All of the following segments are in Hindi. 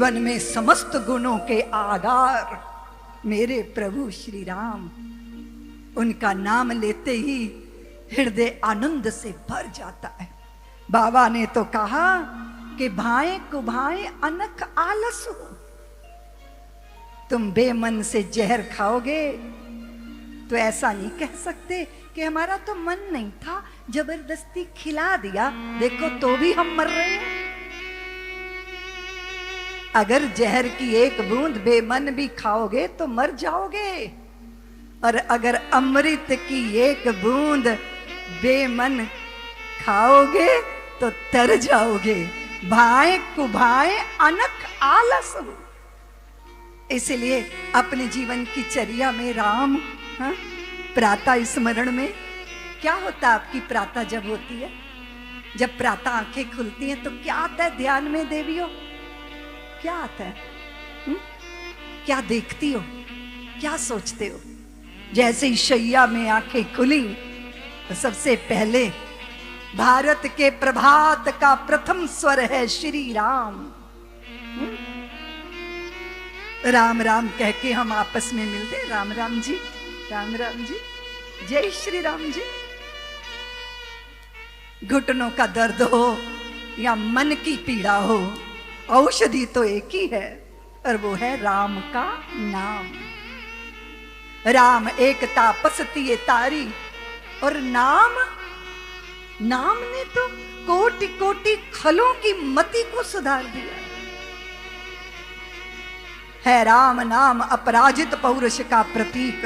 जीवन में समस्त गुणों के आधार मेरे प्रभु श्री राम। उनका नाम लेते ही हृदय आनंद से भर जाता है। बाबा ने तो कहा कि भाए कुभाए अनक आलस हो। तुम बेमन से जहर खाओगे तो ऐसा नहीं कह सकते कि हमारा तो मन नहीं था, जबरदस्ती खिला दिया, देखो तो भी हम मर रहे हैं। अगर जहर की एक बूंद बेमन भी खाओगे तो मर जाओगे, और अगर अमृत की एक बूंद बेमन खाओगे तो तर जाओगे। भाए कुभाए अनक आलस हो। इसलिए अपने जीवन की चर्या में राम, प्रातः स्मरण में क्या होता है आपकी प्रातः जब होती है, जब प्रातः आंखें खुलती हैं तो क्या आता है ध्यान में देवियों? क्या आता है? क्या देखती हो, क्या सोचते हो? जैसे ही शैया में आंखें खुली तो सबसे पहले भारत के प्रभात का प्रथम स्वर है श्री राम। राम राम कह के हम आपस में मिलते, राम राम जी, राम राम जी, जय श्री राम जी। घुटनों का दर्द हो या मन की पीड़ा हो, औषधि तो एक ही है, और वो है राम का नाम। राम एकता पसती तारी, और नाम ने तो कोटि कोटि खलों की मति को सुधार दिया है। राम नाम अपराजित पौरुष का प्रतीक।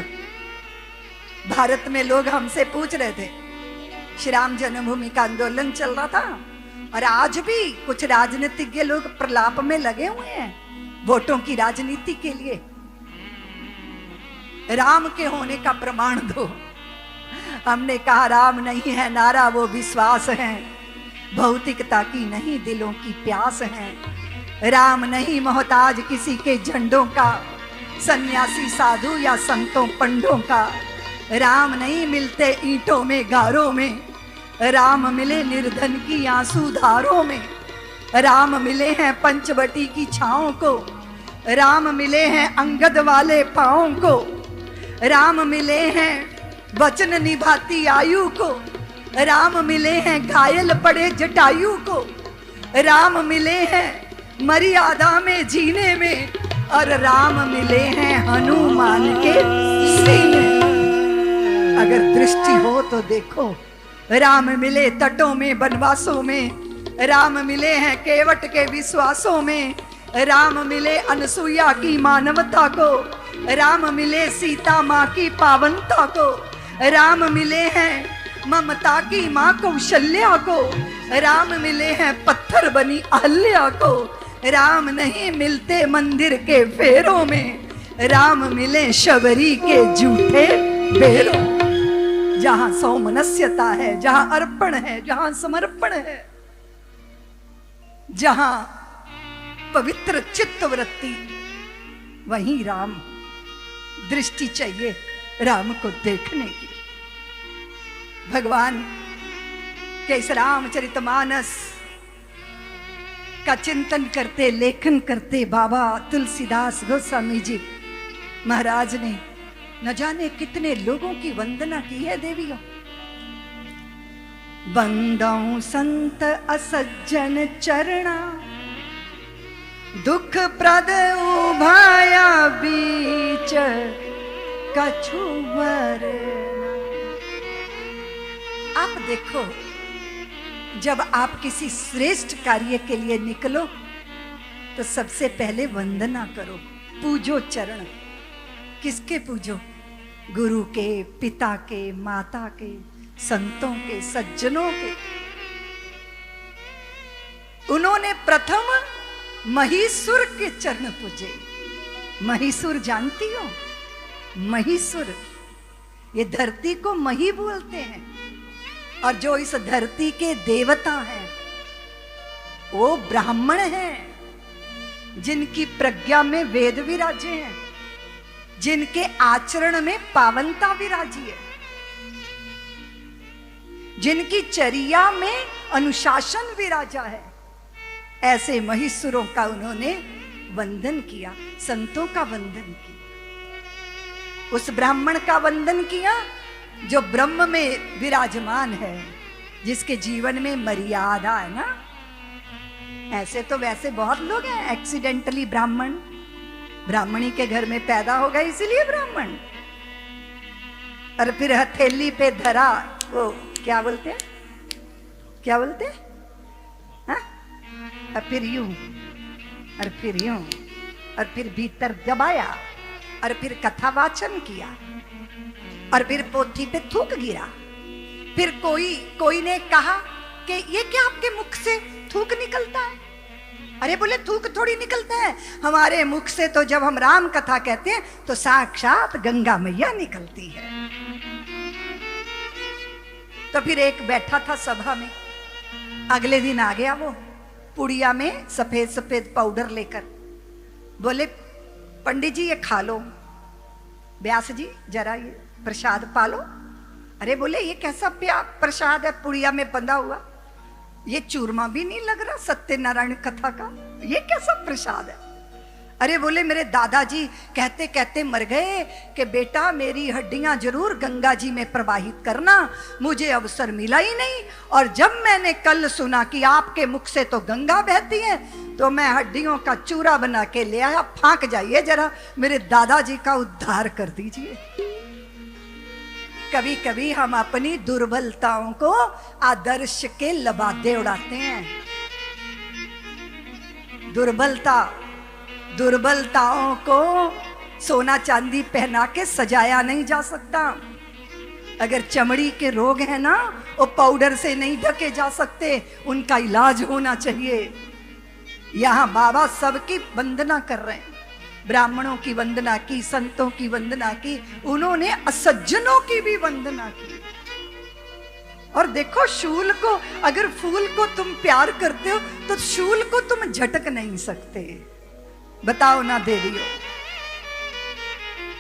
भारत में लोग हमसे पूछ रहे थे, श्री राम जन्मभूमि का आंदोलन चल रहा था और आज भी कुछ राजनीतिज्ञ लोग प्रलाप में लगे हुए हैं वोटों की राजनीति के लिए। राम के होने का प्रमाण दो। हमने कहा राम नहीं है नारा वो विश्वास है, भौतिकता की नहीं दिलों की प्यास है। राम नहीं मोहताज किसी के झंडों का, सन्यासी साधु या संतों पंडों का। राम नहीं मिलते ईंटों में गारों में, राम मिले निर्धन की आंसू धारों में। राम मिले हैं पंचवटी की छाओं को, राम मिले हैं अंगद वाले पाँवों को। राम मिले हैं वचन निभाती आयु को, राम मिले हैं घायल पड़े जटायु को। राम मिले हैं मर्यादा में जीने में, और राम मिले हैं हनुमान के सीने। अगर दृष्टि हो तो देखो, राम मिले तटों में वनवासों में, राम मिले हैं केवट के विश्वासों में। राम मिले अनसुईया की मानवता को, राम मिले सीता माँ की पावनता को। राम मिले हैं ममता की माँ कौशल्या को, राम मिले हैं पत्थर बनी अहल्या को। राम नहीं मिलते मंदिर के फेरों में, राम मिले शबरी के झूठे बेरों। जहां सौमनस्यता है, जहां अर्पण है, जहां समर्पण है, जहां पवित्र चित्तवृत्ति, वहीं राम। दृष्टि चाहिए राम को देखने की। भगवान के इस रामचरितमानस का चिंतन करते, लेखन करते बाबा तुलसीदास गोस्वामी जी महाराज ने न जाने कितने लोगों की वंदना की है देवियों। बंदौ संत असज्जन चरणा, दुख प्रद उभाया बीच कछुवर। आप देखो, जब आप किसी श्रेष्ठ कार्य के लिए निकलो तो सबसे पहले वंदना करो, पूजो चरण। किसके पूजो? गुरु के, पिता के, माता के, संतों के, सज्जनों के। उन्होंने प्रथम महिषुर के चरण पूजे। महिषुर जानती हो? महिषुर, ये धरती को मही बोलते हैं, और जो इस धरती के देवता हैं वो ब्राह्मण हैं, जिनकी प्रज्ञा में वेद विराजे हैं, जिनके आचरण में पावनता विराजी है, जिनकी चर्या में अनुशासन विराजा है। ऐसे महिषुरों का उन्होंने वंदन किया, संतों का वंदन किया, उस ब्राह्मण का वंदन किया जो ब्रह्म में विराजमान है, जिसके जीवन में मर्यादा है ना। ऐसे तो वैसे बहुत लोग हैं एक्सीडेंटली ब्राह्मण, ब्राह्मणी के घर में पैदा हो गए इसलिए ब्राह्मण, और फिर हथेली पे धरा वो क्या बोलते हैं, क्या बोलते हैं, हाँ? और फिर यूं और फिर यूं और फिर भीतर दबाया और फिर कथा वाचन किया और फिर पोथी पे थूक गिरा। फिर कोई ने कहा कि ये क्या आपके मुख से थूक निकलता है? अरे बोले थूक थोड़ी निकलता है, हमारे मुख से तो जब हम राम कथा कहते हैं तो साक्षात गंगा मैया निकलती है। तो फिर एक बैठा था सभा में, अगले दिन आ गया वो पुड़िया में सफेद सफेद पाउडर लेकर, बोले पंडित जी ये खा लो, व्यास जी जरा ये प्रसाद पालो। अरे बोले ये कैसा प्रसाद है पुड़िया में बंधा हुआ, ये चूरमा भी नहीं लग रहा सत्यनारायण कथा का, ये कैसा प्रसाद है? अरे बोले मेरे दादाजी कहते कहते मर गए कि बेटा मेरी हड्डियां जरूर गंगा जी में प्रवाहित करना, मुझे अवसर मिला ही नहीं, और जब मैंने कल सुना कि आपके मुख से तो गंगा बहती है तो मैं हड्डियों का चूरा बना के ले आया, फांक जाइए जरा, मेरे दादाजी का उद्धार कर दीजिए। कभी कभी हम अपनी दुर्बलताओं को आदर्श के लबादे उड़ाते हैं। दुर्बलताओं को सोना चांदी पहना के सजाया नहीं जा सकता। अगर चमड़ी के रोग है ना, वो पाउडर से नहीं ढके जा सकते, उनका इलाज होना चाहिए। यहाँ बाबा सबकी वंदना कर रहे हैं, ब्राह्मणों की वंदना की, संतों की वंदना की, उन्होंने असज्जनों की भी वंदना की। और देखो शूल को, अगर फूल को तुम प्यार करते हो तो शूल को तुम झटक नहीं सकते। बताओ ना देवियों,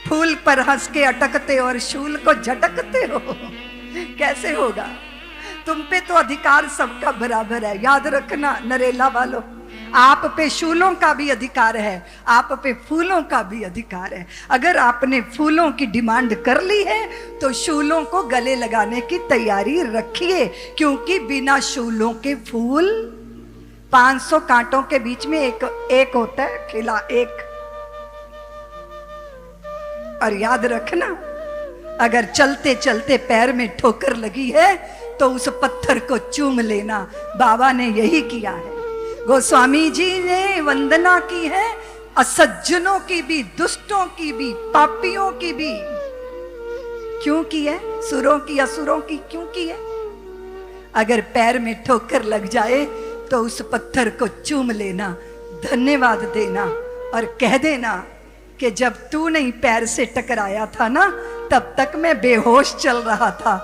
फूल पर हंस के अटकते हो और शूल को झटकते हो, कैसे होगा? तुम पे तो अधिकार सबका बराबर है, याद रखना नरेला वालों, आप पे शूलों का भी अधिकार है, आप पे फूलों का भी अधिकार है। अगर आपने फूलों की डिमांड कर ली है तो शूलों को गले लगाने की तैयारी रखिए, क्योंकि बिना शूलों के फूल 500 कांटों के बीच में एक होता है खिला एक। और याद रखना, अगर चलते चलते पैर में ठोकर लगी है तो उस पत्थर को चूम लेना। बाबा ने यही किया है, गोस्वामी जी ने वंदना की है, असज्जनों की भी, दुष्टों की भी, पापियों की भी। क्यों की है? सुरों की असुरों की क्यों की है? अगर पैर में ठोकर लग जाए तो उस पत्थर को चूम लेना, धन्यवाद देना और कह देना कि जब तू नहीं पैर से टकराया था ना, तब तक मैं बेहोश चल रहा था,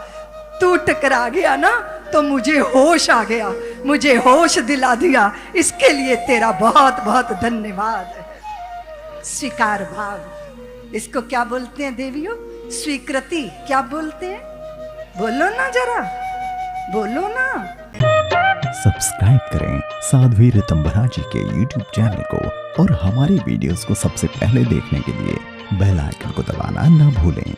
तू टकरा गया ना तो मुझे होश आ गया, मुझे होश दिला दिया, इसके लिए तेरा बहुत बहुत धन्यवाद। स्वीकार भाव, इसको क्या बोलते हैं देवियों? स्वीकृति। क्या बोलते हैं? बोलो ना जरा, बोलो ना। सब्सक्राइब करें साध्वी ऋतंभरा जी के YouTube चैनल को, और हमारे वीडियोस को सबसे पहले देखने के लिए बेल आइकन को दबाना ना भूलें।